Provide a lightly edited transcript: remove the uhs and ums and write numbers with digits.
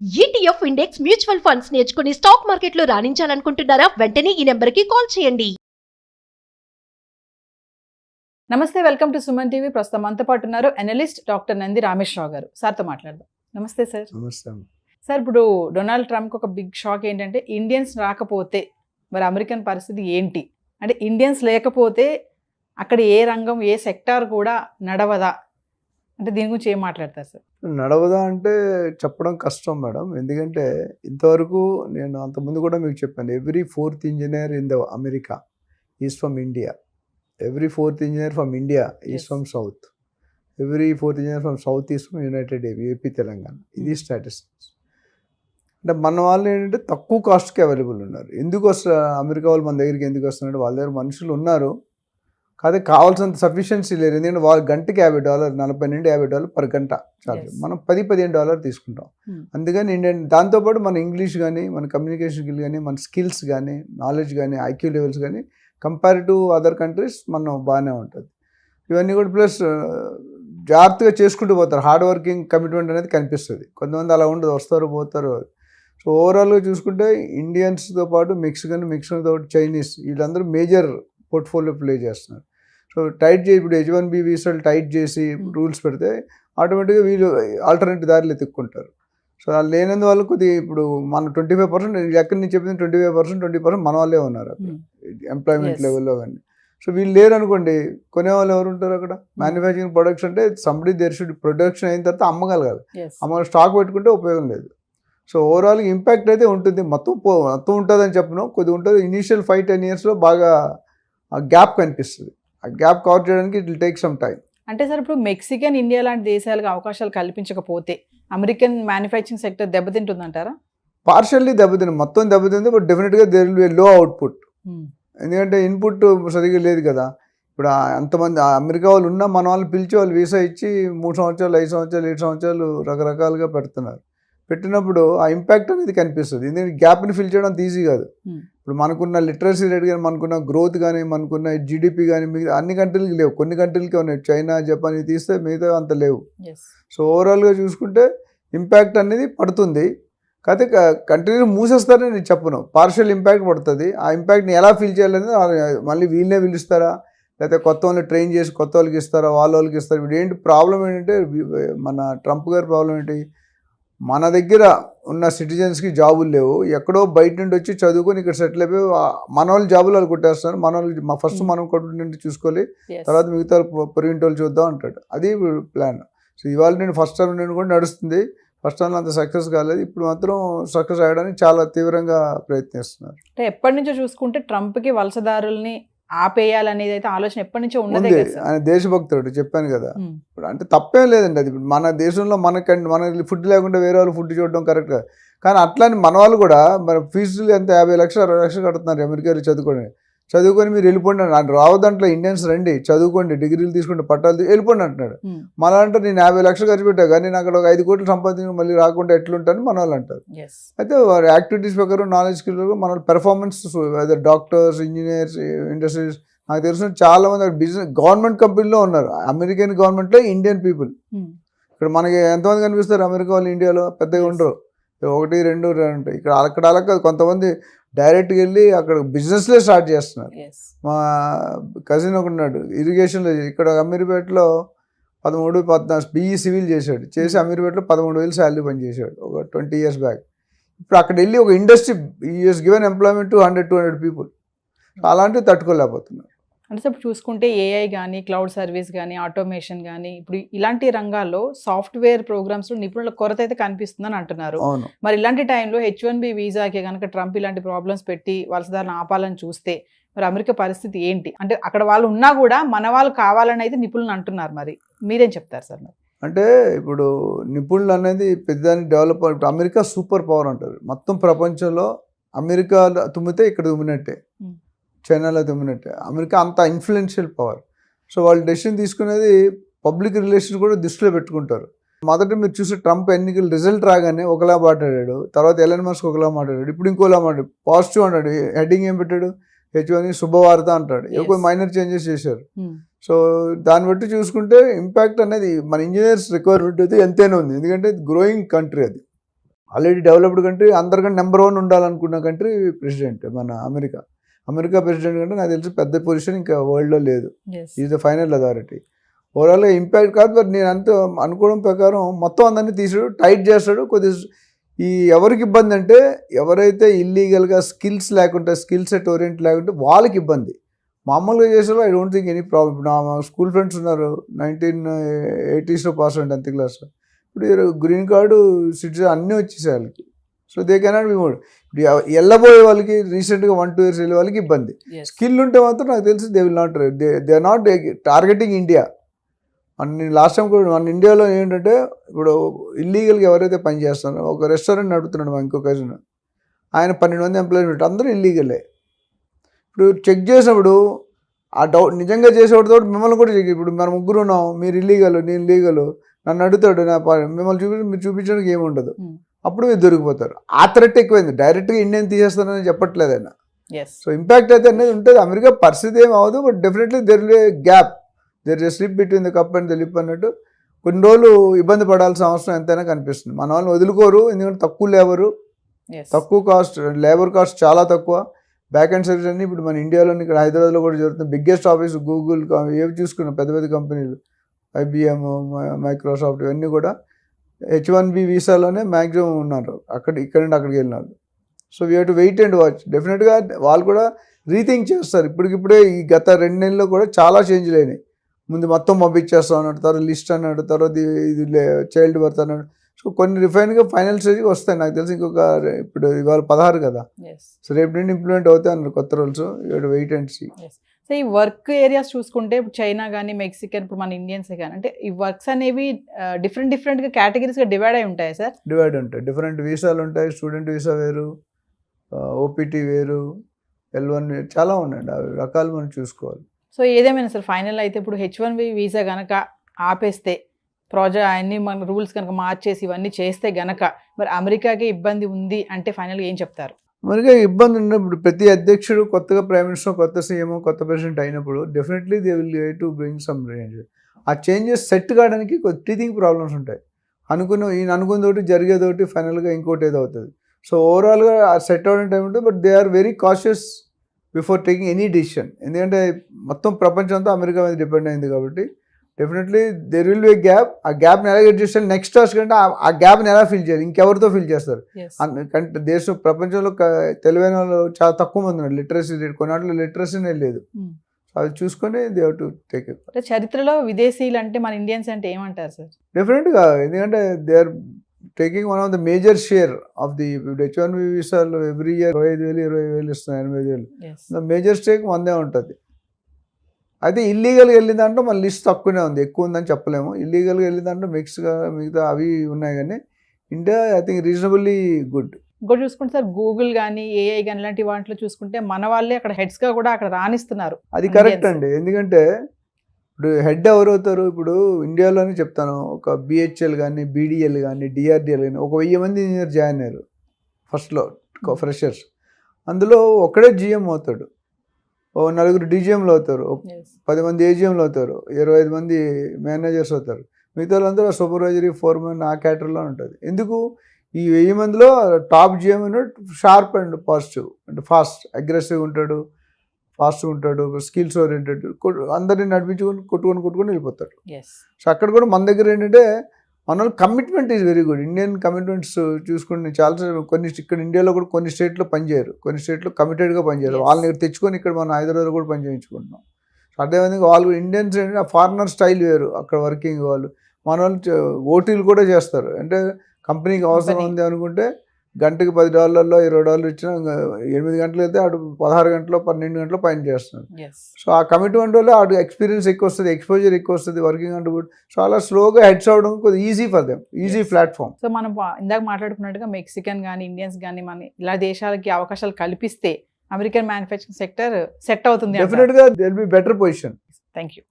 ETF index mutual funds నేర్చుకుని stock మార్కెట్లో రాణించాలనుకుంటున్నారా? వెంటనే ఈ నెంబర్కి కాల్ చేయండి. నమస్తే, వెల్కమ్ టు సుమన్ టీవీ. ప్రస్తుతం మనతో పాటు ఉన్నారు అనలిస్ట్ డాక్టర్ నంది రామేశ్వరరావు గారు. సార్తో మాట్లాడదాం. నమస్తే సార్. నమస్తే. సార్, ఇప్పుడు డొనాల్డ్ ట్రంప్కి ఒక బిగ్ షాక్ ఏంటంటే ఇండియన్స్ రాకపోతే మరి అమెరికన్ పరిస్థితి ఏంటి, అంటే ఇండియన్స్ లేకపోతే అక్కడ ఏ రంగం ఏ సెక్టార్ కూడా నడవదా, అంటే దీని గురించి ఏం మాట్లాడతారు సార్? నడవదా అంటే చెప్పడం కష్టం మేడం, ఎందుకంటే ఇంతవరకు నేను అంతకుముందు కూడా మీకు చెప్పాను, every fourth engineer in the America is from India, every fourth engineer from India is from south, every fourth engineer from south is from United AP Telangana. ఇది స్టాటిస్టిక్స్. అంటే మన వాళ్ళు ఏంటంటే తక్కువ కాస్ట్కి అవైలబుల్ ఉన్నారు. ఎందుకు వస్తారు అమెరికా వాళ్ళు మన దగ్గరికి, ఎందుకు వస్తున్నారు? వాళ్ళ దగ్గర మనుషులు ఉన్నారు, కాదే కావాల్సినంత సఫిషియన్సీ లేదు. ఎందుకంటే వాళ్ళు గంటకి $50, 40 నుండి $50 పర్ గంట చార్జ్. మనం $10-15 తీసుకుంటాం. అందుకని ఇండియన్ దాంతోపాటు మన ఇంగ్లీష్ కానీ, మన కమ్యూనికేషన్ స్కిల్ కానీ, మన స్కిల్స్ కానీ, నాలెడ్జ్ కానీ, ఐక్యూ లెవెల్స్ కానీ కంపేర్ టు అదర్ కంట్రీస్ మనం బాగానే ఉంటుంది. ఇవన్నీ కూడా ప్లస్ జాగ్రత్తగా చేసుకుంటూ పోతారు. హార్డ్ వర్కింగ్ కమిట్మెంట్ అనేది కనిపిస్తుంది. కొంతమంది అలా ఉండదు, వస్తారు పోతారు. సో ఓవరాల్గా చూసుకుంటే ఇండియన్స్తో పాటు మెక్సికన్తో పాటు చైనీస్, వీళ్ళందరూ మేజర్ పోర్ట్ఫోలియో ప్లే చేస్తున్నారు. సో టైట్ చేసి ఇప్పుడు H-1B వీసాలు టైట్ చేసి రూల్స్ పెడితే ఆటోమేటిక్గా వీళ్ళు ఆల్టర్నేటివ్ దారిలో ఎత్తుక్కుంటారు. సో వాళ్ళు లేనందువల్ల కొద్దిగా ఇప్పుడు మన 25% ఎక్కడి నుంచి చెప్పింది 20% మన వాళ్ళే ఉన్నారు అక్కడ ఎంప్లాయ్మెంట్ లెవెల్లో. కానీ సో వీళ్ళు లేరు అనుకోండి, కొనేవాళ్ళు ఎవరు ఉంటారు అక్కడ? మ్యానుఫ్యాక్చరింగ్ ప్రొడక్ట్స్ అంటే సంబడి దేర్ షుడ్ ప్రొడక్షన్ అయిన తర్వాత అమ్మగలగాలి. స్టాక్ పెట్టుకుంటే ఉపయోగం లేదు. సో ఓవరాల్ ఇంపాక్ట్ అయితే ఉంటుంది. మొత్తం ఉంటుందని చెప్పను, కొద్దిగా ఉంటుంది. ఇనీషియల్ 5-10 ఇయర్స్లో బాగా ఆ గ్యాప్ కనిపిస్తుంది. ఆ గ్యాప్ కవర్ చేయడానికి it will take some time. అంటే సార్, ఇప్పుడు మెక్సికన్, ఇండియా లాంటి దేశాలకు అవకాశాలు కల్పించకపోతే అమెరికన్ మ్యానుఫ్యాక్చరింగ్ సెక్టర్ దెబ్బతింటుందంటారా? పార్షియల్లీ దెబ్బతింది, మొత్తం దెబ్బతింది. బట్ డెఫినెట్గా దేర్ విల్ బి లో అవుట్పుట్. ఎందుకంటే ఇన్పుట్ సరిగ్గా లేదు కదా. ఇప్పుడు అంతమంది అమెరికా వాళ్ళు ఉన్నా మన వాళ్ళు పిలిచి వాళ్ళు వీసా ఇచ్చి 3 సంవత్సరాలు, 5 సంవత్సరాలు, 7 సంవత్సరాలు రకరకాలుగా పెడుతున్నారు. పెట్టినప్పుడు ఆ ఇంపాక్ట్ అనేది కనిపిస్తుంది. ఎందుకంటే గ్యాప్ని ఫిల్ చేయడం అంత ఈజీ కాదు. ఇప్పుడు మనకున్న లిటరసీ రేట్ కానీ, మనకున్న గ్రోత్ కానీ, మనకున్న GDP కానీ మిగతా అన్ని కంట్రీలకి లేవు. కొన్ని కంట్రీలకి ఉన్నాయి, చైనా, జపాన్ తీస్తే మిగతా అంత లేవు. సో ఓవరాల్గా చూసుకుంటే ఇంపాక్ట్ అనేది పడుతుంది. కాకపోతే కంట్రీని మూసేస్తారని నేను చెప్పను, పార్షియల్ ఇంపాక్ట్ పడుతుంది. ఆ ఇంపాక్ట్ని ఎలా ఫీల్ చేయాలనేది మళ్ళీ వీళ్ళనే పిలుస్తారా, లేకపోతే కొత్త వాళ్ళని ట్రైన్ చేసి కొత్త వాళ్ళకి ఇస్తారా, వాళ్ళకి ఇస్తారు. ఇప్పుడు ఏంటి ప్రాబ్లం ఏంటంటే, మన ట్రంప్ గారి ప్రాబ్లం ఏంటి, మన దగ్గర ఉన్న సిటిజన్స్కి జాబులు లేవు, ఎక్కడో బయట నుండి వచ్చి చదువుకొని ఇక్కడ సెటిల్ అయిపోయి మన వాళ్ళు జాబులు వాళ్ళు కొట్టేస్తున్నారు. మన వాళ్ళు ఫస్ట్ మనం కొట్టుకుంటే చూసుకోవాలి, తర్వాత మిగతా పొరిగింటి వాళ్ళు చూద్దాం అంటాడు. అది ప్లాన్. సో ఇవాళ నేను ఫస్ట్ టర్మ్ నుండి కూడా నడుస్తుంది. ఫస్ట్ టర్మ్లో అంత సక్సెస్ కాలేదు, ఇప్పుడు మాత్రం సక్సెస్ అయ్యడానికి చాలా తీవ్రంగా ప్రయత్నిస్తున్నారు. అంటే ఎప్పటి నుంచో చూసుకుంటే ట్రంప్కి వలసదారుల్ని ఆపేయాలనేది అయితే ఆలోచన ఎప్పటి నుంచో ఉన్నది. ఆయన దేశభక్తుడు, చెప్పాను కదా. ఇప్పుడు అంటే తప్పేం లేదండి. అది మన దేశంలో మన ఫుడ్ లేకుండా వేరే వాళ్ళు ఫుడ్ చూడడం కరెక్ట్ కాదు. కానీ అట్లానే మన వాళ్ళు కూడా మరి ఫీజులు ఎంత 50 లక్షలు 60 లక్షలు కడుతున్నారు అమెరికాలో చదువుకొని మీరు వెళ్ళిపోండి. రావద్దంట్లో ఇండియన్స్ రండి, చదువుకోండి, డిగ్రీలు తీసుకుంటే పట్టాలు వెళ్ళిపోండి అంటున్నాడు. మన అంటే నేను 50 లక్షలు ఖర్చు పెట్టా కానీ నేను అక్కడ ఒక 5 కోట్లు సంపాదించి మళ్ళీ రాకుండా ఎట్లుంటాను మన వాళ్ళు అంటారు. అయితే వారి యాక్టివిటీస్ ప్రకారం, నాలెడ్జ్ స్కిల్ మన పెర్ఫార్మెన్స్, అదే డాక్టర్స్, ఇంజనీర్స్, ఇండస్ట్రీస్, నాకు తెలిసిన చాలా మంది బిజినెస్ గవర్నమెంట్ కంపెనీలో ఉన్నారు. అమెరికన్ గవర్నమెంట్లో ఇండియన్ పీపుల్. ఇక్కడ మనకి ఎంతమంది కనిపిస్తారు అమెరికా వాళ్ళు? ఇండియాలో పెద్దగా ఉండరు, 1-2 ఉంటాయి. ఇక్కడ అక్కడ కొంతమంది డైరెక్ట్గా వెళ్ళి అక్కడ బిజినెస్లే స్టార్ట్ చేస్తున్నారు. మా కజిన్ ఒకటి ఉన్నాడు ఇరిగేషన్లో, ఇక్కడ అమీర్పేటలో 13-14 BE సివిల్ చేసి అమీర్పేటలో 13,000 శాలరీ పని చేశాడు ఒక 20 years బ్యాక్. ఇప్పుడు అక్కడ వెళ్ళి ఒక industry is given employment 100-200 people. అలాంటివి తట్టుకోలేకపోతున్నారు. అంటే ఇప్పుడు చూసుకుంటే AI కానీ, క్లౌడ్ సర్వీస్ కానీ, ఆటోమేషన్ కానీ, ఇప్పుడు ఇలాంటి రంగాల్లో సాఫ్ట్వేర్ ప్రోగ్రామ్స్లో నిపుణుల కొరత అయితే కనిపిస్తుందని అంటున్నారు. మరి ఇలాంటి టైంలో H-1B వీసాకి కనుక ట్రంప్ ఇలాంటి ప్రాబ్లమ్స్ పెట్టి వలసదారులను ఆపాలని చూస్తే మరి అమెరికా పరిస్థితి ఏంటి? అంటే అక్కడ వాళ్ళు ఉన్నా కూడా మన వాళ్ళు కావాలని అయితే నిపుణులు అంటున్నారు. మరి మీరేం చెప్తారు సార్? మరి అంటే ఇప్పుడు నిపుణులు అనేది పెద్ద డెవలప్, అమెరికా సూపర్ పవర్ అంటారు. మొత్తం ప్రపంచంలో అమెరికా తుమ్మితే ఇక్కడ తుమ్మినట్టే, చైనాలో తుమ్మినట్టే. అమెరికా అంత ఇన్ఫ్లుయెన్షియల్ పవర్. సో వాళ్ళు డెసిషన్ తీసుకునేది పబ్లిక్ రిలేషన్స్ కూడా దృష్టిలో పెట్టుకుంటారు. మొదట మీరు చూసే ట్రంప్ ఎన్నికల రిజల్ట్ రాగానే ఒకలా మాట్లాడాడు, తర్వాత ఎలన్ మస్క్ ఒకలా మాట్లాడాడు, ఇప్పుడు ఇంకోలా మాట్లాడు. పాజిటివ్ అంటాడు, హెడ్డింగ్ ఏం పెట్టాడు, H-1 శుభవార్త అంటాడు. ఎక్కువ మైనర్ చేంజెస్ చేశారు. సో దాన్ని బట్టి చూసుకుంటే ఇంపాక్ట్ అనేది మన ఇంజనీర్స్ రిక్వైర్మెంట్ అయితే ఎంతైనా ఉంది, ఎందుకంటే గ్రోయింగ్ కంట్రీ అది. ఆల్రెడీ డెవలప్డ్ కంట్రీ, అందరికంటే నెంబర్ 1 ఉండాలనుకున్న కంట్రీ ప్రెసిడెంట్ మన అమెరికా ప్రెసిడెంట్ కంటే నాకు తెలిసి పెద్ద పొజిషన్ ఇంకా వరల్డ్లో లేదు. Is the final authority. ఓవరాల్గా ఇంపాక్ట్ కాదు, బట్ నేను అంత అనుకోవడం ప్రకారం మొత్తం అందరినీ తీసాడు, టైట్ చేస్తాడు. ఎవరికి ఇబ్బంది అంటే ఎవరైతే ఇల్లీగల్గా స్కిల్స్ లేకుంటే, స్కిల్ సెట్ ఓరియంట్ లేకుంటే వాళ్ళకి ఇబ్బంది. మామూలుగా చేసారో I don't think any problem. ఇప్పుడు నా స్కూల్ ఫ్రెండ్స్ ఉన్నారు 1980s pass out 10th class. ఇప్పుడు గ్రీన్ కార్డు సిటిజన్ అన్నీ వచ్చేసాయి వాళ్ళకి. So they cannot be mode. ఇప్పుడు వెళ్ళబోయే వాళ్ళకి రీసెంట్గా 1-2 years వెళ్ళే వాళ్ళకి ఇబ్బంది. స్కిల్ ఉంటే మాత్రం నాకు తెలిసి they will not they are not targeting India. నేను లాస్ట్ టైం కూడా మన ఇండియాలో ఏంటంటే ఇప్పుడు ఇల్లీగల్గా ఎవరైతే పని చేస్తున్నారో, ఒక రెస్టారెంట్ నడుపుతున్నాడు మా ఇంకో కజిన్, ఆయన 12 మంది ఎంప్లాయీస్ ఉంటారు, అందరూ ఇల్లీగలే. ఇప్పుడు చెక్ చేసినప్పుడు ఆ డౌట్ నిజంగా చేసేవాడితో మిమ్మల్ని కూడా చెక్. ఇప్పుడు మన ముగ్గురు ఉన్నాం, మీరు ఇల్లీగల్ నేను లీగల్, నన్ను అడుగుతాడు, మిమ్మల్ని మీరు చూపించడానికి ఏముండదు. అప్పుడు మీరు దొరికిపోతారు. ఆ థ్రెట్ ఎక్కువైంది. డైరెక్ట్గా ఇండియన్ తీసేస్తానని చెప్పట్లేదు ఆయన. సో ఇంపాక్ట్ అయితే అనేది ఉంటుంది. అమెరికా పరిస్థితి ఏమి అవ్వదు, but definitely there is a gap, there is a slip between the cup and the lip అన్నట్టు. కొన్ని రోజులు ఇబ్బంది పడాల్సిన అవసరం ఎంతైనా కనిపిస్తుంది. మన వాళ్ళని వదులుకోరు, ఎందుకంటే తక్కువ కాస్ట్, లేబర్ కాస్ట్ చాలా తక్కువ. బ్యాక్ అండ్ సర్వీస్ అన్ని ఇప్పుడు మన ఇండియాలోని ఇక్కడ హైదరాబాద్లో కూడా జరుగుతుంది. బిగ్గెస్ట్ ఆఫీస్ గూగుల్, ఏవి చూసుకున్నాం పెద్ద పెద్ద కంపెనీలు, IBM, మైక్రోసాఫ్ట్, ఇవన్నీ కూడా H1B వీసాలోనే మ్యాక్సిమం ఉన్నారు. ఇక్కడ నుండి అక్కడికి వెళ్ళినారు. So we have to wait and watch. డెఫినెట్గా వాళ్ళు కూడా రీథింక్ చేస్తారు. ఇప్పటికిప్పుడే ఈ గత 2 నెలల్లో కూడా చాలా చేంజ్లు అయినాయి. ముందు మొత్తం పంపించేస్తాం అన్నాడు, తర్వాత లిస్ట్ అన్నాడు, తర్వాత ఇది చైల్డ్ బర్త్ అన్నాడు. సో కొన్ని రిఫైన్గా ఫైనల్ స్టేజ్కి వస్తాయి. నాకు తెలిసి ఇప్పుడు ఇవాళ 16 కదా, సో రేపు నుండి ఇంప్లిమెంట్ అవుతాయి అన్నారు కొత్త rules. Wait and see. So ఈ వర్క్ ఏరియాస్ చూసుకుంటే ఇప్పుడు చైనా కానీ మెక్సికన్, ఇప్పుడు మన ఇండియన్సే కానీ, అంటే ఈ వర్క్స్ అనేవి డిఫరెంట్గా కేటగిరీస్గా డివైడ్ అయి ఉంటాయి సార్? డివైడ్ ఉంటాయి. డిఫరెంట్ వీసాలు ఉంటాయి. స్టూడెంట్ వీసా వేరు, OPT వేరు, L1 వేరు, చాలా ఉన్నాయండి. అవి రకాలు మనం చూసుకోవాలి. సో ఏదేమైనా సార్ ఫైనల్ అయితే ఇప్పుడు H1B వీసా కనుక ఆపేస్తే, అన్ని మన రూల్స్ కనుక మార్చేసి ఇవన్నీ చేస్తే గనక మరి అమెరికాకి ఇబ్బంది ఉంది అంటే ఫైనల్గా ఏం చెప్తారు? మనకి ఇబ్బంది ఉన్నప్పుడు ప్రతి అధ్యక్షుడు కొత్తగా ప్రైమ్ మినిస్టర్, కొత్త సీఎం, కొత్త ప్రెసిడెంట్ అయినప్పుడు definitely they will get to bring some change. ఆ చేంజెస్ సెట్ కావడానికి టీథింగ్ ప్రాబ్లమ్స్ ఉంటాయి. ఈయన అనుకున్నదోటి జరిగేదోటి ఫైనల్గా ఇంకోటి ఏదో అవుతుంది. సో ఓవరాల్గా ఆ సెట్ అవ్వడం టైం ఉంటుంది. But they are very cautious before taking any decision. ఎందుకంటే మొత్తం ప్రపంచం అంతా అమెరికా మీద డిపెండ్ అయింది కాబట్టి definitely there will be gap. ఆ గ్యాప్ని ఎలా అడ్జస్ట్ చేయాలి, నెక్స్ట్ టాస్క్ అంటే ఆ గ్యాప్ని ఎలా ఫిల్ చేయాలి, ఇంకెవరితో ఫిల్ చేస్తారు. అంటే ప్రపంచంలో తెలివైన వాళ్ళు చాలా తక్కువ మంది ఉన్నారు. లిటరసీ రేట్ కొన్నాళ్ళు లిటరసీనే లేదు. అది చూసుకొని they have to take it. చరిత్రలో విదేశీయులు అంటే మన ఇండియన్స్ అంటే ఏమంటారు సార్? డెఫినెట్గా, ఎందుకంటే they are taking one of the major share of the H1B వీసాలు. ఎవ్రీ ఇయర్ 25,000 ఇస్తున్నారు, 8,000. ద మేజర్ స్టేక్ మందే ఉంటుంది. అయితే ఇల్లీగల్గా వెళ్ళిన దాంట్లో మన లిస్ట్ తక్కువనే ఉంది, ఎక్కువ ఉందని చెప్పలేము. ఇల్లీగల్గా వెళ్ళిన దాంట్లో మిగతా అవి ఉన్నాయి. కానీ India I think reasonably good. ఇంకోటి చూసుకుంటే సార్ గూగుల్ కానీ AI కానీ ఇలాంటి వాటిలో చూసుకుంటే మన వాళ్ళే అక్కడ హెడ్స్గా కూడా అక్కడ రాణిస్తున్నారు. అది కరెక్ట్ అండి. ఎందుకంటే ఇప్పుడు హెడ్ ఎవరు అవుతారు, ఇప్పుడు ఇండియాలోనే చెప్తాను, ఒక BHL కానీ, BDL కానీ, DRDL కానీ ఒక 1000 మంది ఇంజనీర్ జాయిన్ అయ్యారు ఫస్ట్లో ఫ్రెషర్స్. అందులో ఒకడే GM అవుతాడు, 4 DGMలు అవుతారు, 10 మంది AGMలు అవుతారు, 25 మంది మేనేజర్స్ అవుతారు. మిగతా వాళ్ళందరూ సూపర్వైజరీ, ఫోర్మెన్ ఆ క్యాటర్లో ఉంటుంది. ఎందుకు ఈ 1000 మందిలో top GM sharp and positive, అంటే ఫాస్ట్, అగ్రెసివ్ ఉంటాడు, ఫాస్ట్గా ఉంటాడు, స్కిల్స్ ఓరియంటెడ్, అందరినీ నడిపించుకొని కొట్టుకొని వెళ్ళిపోతాడు. సో అక్కడ కూడా మన దగ్గర ఏంటంటే మన commitment is very good. Indian commitments చూసుకుని చాలా ఇక్కడ ఇండియాలో కూడా కొన్ని స్టేట్లో పనిచేయరు, కొన్ని స్టేట్లో కమిటెడ్గా పనిచేయరు. వాళ్ళని ఇక్కడ తెచ్చుకొని ఇక్కడ మన హైదరాబాద్లో కూడా పని చేయించుకుంటున్నాం. అదేవిధంగా వాళ్ళు ఇండియన్స్ ఏంటంటే ఫారినర్ స్టైల్ వేరు, అక్కడ వర్కింగ్ వాళ్ళు. మన వాళ్ళు OTలు కూడా చేస్తారు. అంటే కంపెనీకి అవసరం ఉంది అనుకుంటే గంటకి $10, $20 ఇచ్చినా 8 గంటలు అయితే అటు 16 గంటలు, 12 గంటలు పని చేస్తున్నారు. సో ఆ కమిట్మెంట్ వల్ల అటు ఎక్స్పీరియన్స్ ఎక్కువ వస్తుంది, ఎక్స్పోజర్ ఎక్కువ వస్తుంది, వర్కింగ్ అంటే కూడా చాలా స్లోగా హెడ్స్ అవడం కొద్దిగా easy for them, easy platform. So మనం ఇందాక మాట్లాడుకున్నట్టుగా మెక్సికన్ కానీ, ఇండియన్స్ కానీ మన ఇలా దేశాలకి అవకాశాలు కల్పిస్తే అమెరికన్ మ్యానుఫ్యాక్చరింగ్ సెక్టర్ సెట్ అవుతుంది. డెఫినెట్గా they will be better position. Thank you.